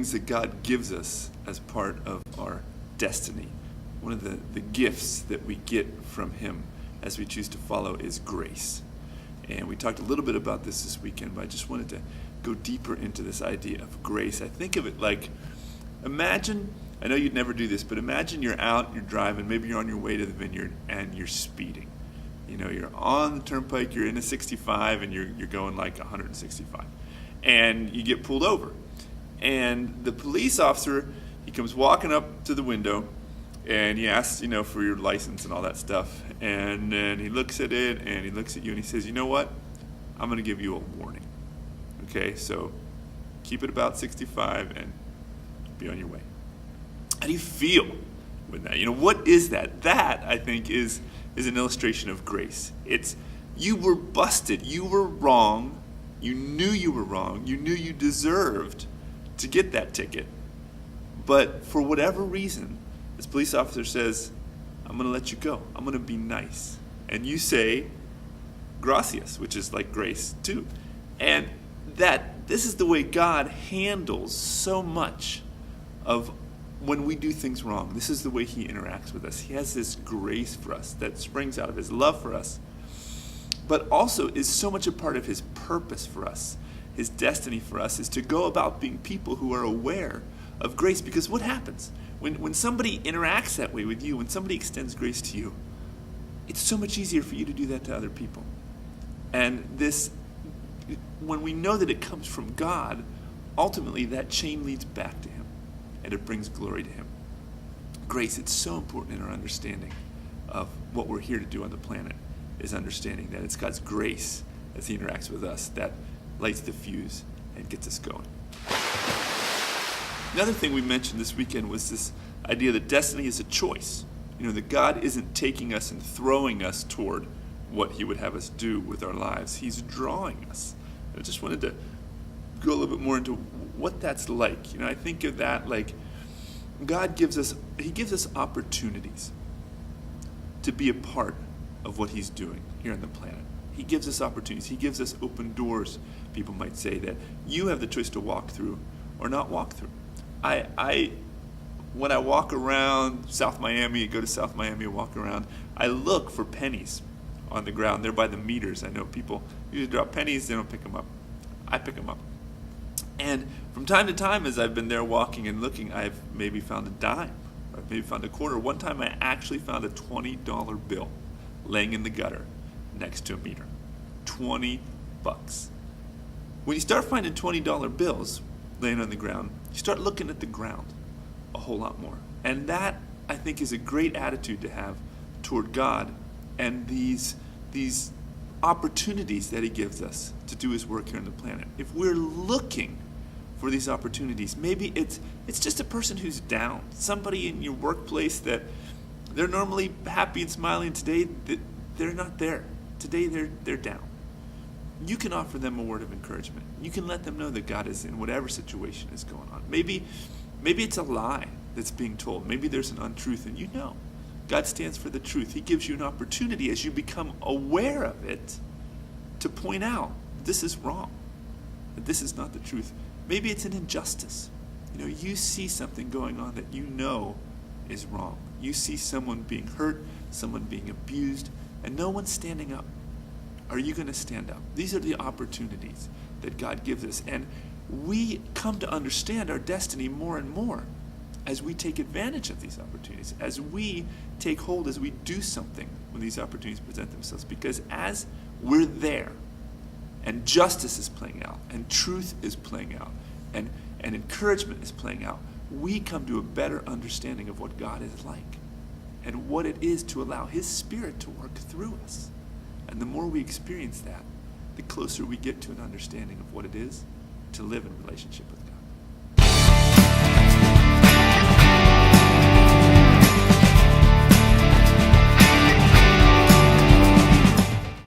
things that God gives us as part of our destiny, one of the gifts that we get from him as we choose to follow is grace. And we talked a little bit about this weekend, but I just wanted to go deeper into this idea of grace. I think of it like, imagine, I know you'd never do this, but imagine you're out, you're driving, maybe you're on your way to the vineyard and you're speeding. You know, you're on the turnpike, you're in a 65 and you're going like 165. And you get pulled over. And the police officer, he comes walking up to the window and he asks, for your license and all that stuff. And then he looks at it and he looks at you and he says, you know what? I'm going to give you a warning. Okay, so keep it about 65 and be on your way. How do you feel with that? What is that? That, I think, is an illustration of grace. It's, you were busted. You were wrong. You knew you were wrong. You knew you deserved to get that ticket. But for whatever reason, this police officer says, I'm going to let you go. I'm going to be nice. And you say, gracias, which is like grace too. And this is the way God handles so much of when we do things wrong. This is the way he interacts with us. He has this grace for us that springs out of his love for us, but also is so much a part of his purpose for us. His destiny for us is to go about being people who are aware of grace. Because what happens? When somebody interacts that way with you, when somebody extends grace to you, it's so much easier for you to do that to other people. And when we know that it comes from God, ultimately that chain leads back to him, and it brings glory to him. Grace, it's so important in our understanding of what we're here to do on the planet, is understanding that it's God's grace as he interacts with us that lights the fuse and gets us going. Another thing we mentioned this weekend was this idea that destiny is a choice. That God isn't taking us and throwing us toward what he would have us do with our lives. He's drawing us. I just wanted to go a little bit more into what that's like. I think of that like God gives us opportunities to be a part of what he's doing here on the planet. He gives us opportunities. He gives us open doors, people might say, that you have the choice to walk through or not walk through. When I walk around South Miami, go to South Miami and walk around, I look for pennies on the ground. They're by the meters. I know people usually drop pennies, they don't pick them up. I pick them up. And from time to time, as I've been there walking and looking, I've maybe found a dime, or I've maybe found a quarter. One time I actually found a $20 bill laying in the gutter next to a meter. $20. When you start finding $20 bills laying on the ground, you start looking at the ground a whole lot more. And that, I think, is a great attitude to have toward God and these opportunities that he gives us to do his work here on the planet. If we're looking for these opportunities, maybe it's just a person who's down, somebody in your workplace that they're normally happy and smiling. Today, they're not there. Today, they're down. You can offer them a word of encouragement. You can let them know that God is in whatever situation is going on. Maybe it's a lie that's being told. Maybe there's an untruth, and God stands for the truth. He gives you an opportunity as you become aware of it to point out this is wrong, that this is not the truth. Maybe it's an injustice. You see something going on that is wrong. You see someone being hurt, someone being abused, and no one's standing up. Are you going to stand up? These are the opportunities that God gives us. And we come to understand our destiny more and more as we take advantage of these opportunities, as we take hold, as we do something when these opportunities present themselves. Because as we're there, and justice is playing out, and truth is playing out, and encouragement is playing out, we come to a better understanding of what God is like and what it is to allow his Spirit to work through us. And the more we experience that, the closer we get to an understanding of what it is to live in relationship with God.